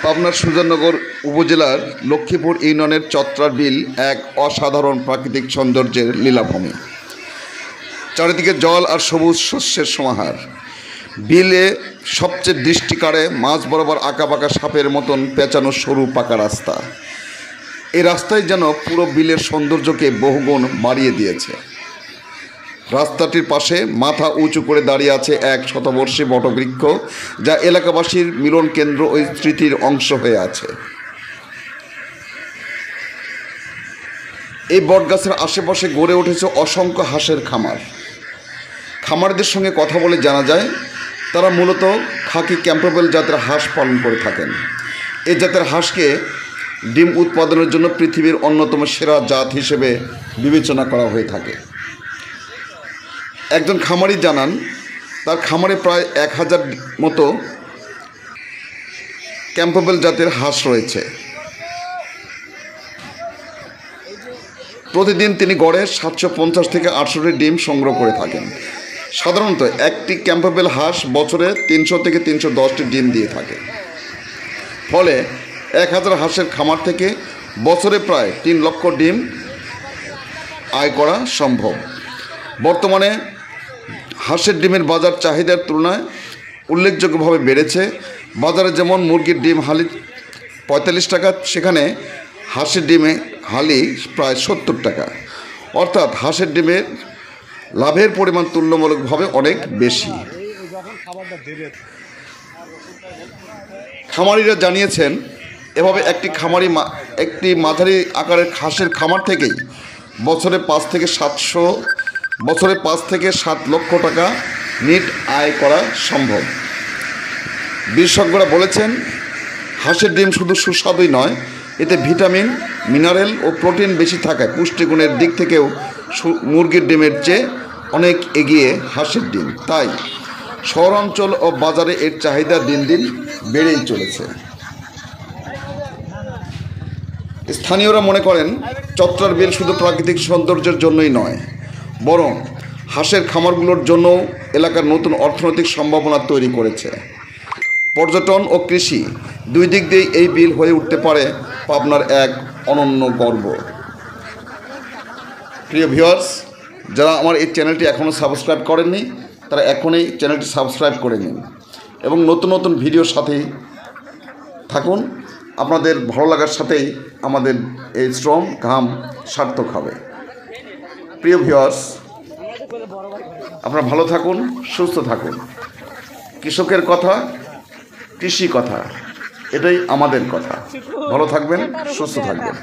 পাবনার সুজাননগর উপজেলার লক্ষ্মীপুর ইউনিয়নের চত্রার বিল এক অসাধারণ প্রাকৃতিক সৌন্দর্যের লীলাভূমি। চারিদিকে জল আর সবুজ শস্যের সমাহার। বিলে সবচেয়ে দৃষ্টি কাড়ে মাঝ বরাবর আঁকাবাঁকা সাপের মতন পেঁচানো সরু পাকা রাস্তা। এই রাস্তায় যেন পুরো বিলের সৌন্দর্যকে বহুগুণ বাড়িয়ে দিয়েছে। রাস্তাটির পাশে মাথা উঁচু করে দাঁড়িয়ে আছে এক শতবর্ষী বটবৃক্ষ, যা এলাকাবাসীর মিলন কেন্দ্র ও স্মৃতির অংশ হয়ে আছে। এই বটগাছের আশেপাশে গড়ে উঠেছে অসংখ্য হাঁসের খামার। খামারদের সঙ্গে কথা বলে জানা যায়, তারা মূলত খাকি ক্যাম্পবেল জাতের হাঁস পালন করে থাকেন। এই জাতের হাঁসকে ডিম উৎপাদনের জন্য পৃথিবীর অন্যতম সেরা জাত হিসেবে বিবেচনা করা হয়ে থাকে। একজন খামারি জানান, তার খামারে প্রায় 1000 মতো ক্যাম্পবেল জাতের হাঁস রয়েছে। প্রতিদিন তিনি গড়ে 750 থেকে 800টি ডিম সংগ্রহ করে থাকেন। সাধারণত একটি ক্যাম্পবেল হাঁস বছরে 300 থেকে 310টি ডিম দিয়ে থাকে। ফলে 1000 হাঁসের খামার থেকে বছরে প্রায় 3 লক্ষ ডিম আয় করা সম্ভব। বর্তমানে হাঁসের ডিমের বাজার চাহিদার তুলনায় উল্লেখযোগ্যভাবে বেড়েছে। বাজারে যেমন মুরগির ডিম হালি 45 টাকা, সেখানে হাঁসের ডিমে হালি প্রায় 70 টাকা। অর্থাৎ হাঁসের ডিমের লাভের পরিমাণ তুলনামূলকভাবে অনেক বেশি। খামারিরা জানিয়েছেন, এভাবে একটি মাঝারি আকারের হাঁসের খামার থেকেই বছরে 5 থেকে 7 লক্ষ টাকা নেট আয় করা সম্ভব। বিশেষজ্ঞরা বলেছেন, হাঁসের ডিম শুধু সুস্বাদুই নয়, এতে ভিটামিন, মিনারেল ও প্রোটিন বেশি থাকায় পুষ্টিগুণের দিক থেকেও মুরগির ডিমের চেয়ে অনেক এগিয়ে হাঁসের ডিম। তাই শহরাঞ্চল ও বাজারে এর চাহিদা দিন দিন বেড়েই চলেছে। স্থানীয়রা মনে করেন, চত্রার বিল শুধু প্রাকৃতিক সৌন্দর্যের জন্যই নয়, বরং হাঁসের খামারগুলোর জন্য এলাকার নতুন অর্থনৈতিক সম্ভাবনা তৈরি করেছে। পর্যটন ও কৃষি দুই দিক দিয়েই এই বিল হয়ে উঠতে পারে পাবনার এক অনন্য গর্ব। প্রিয় ভিউয়ার্স, যারা আমার এই চ্যানেলটি এখনও সাবস্ক্রাইব করেননি, তারা এখনই চ্যানেলটি সাবস্ক্রাইব করে নিন এবং নতুন নতুন ভিডিওর সাথেই থাকুন। আপনাদের ভালো লাগার সাথেই আমাদের এই শ্রম ঘাম সার্থক হবে। প্রিয় ভিউয়ার্স, আপনারা ভালো থাকুন, সুস্থ থাকুন। কৃষকের কথা, কৃষি কথা, এটাই আমাদের কথা। ভালো থাকবেন, সুস্থ থাকবেন।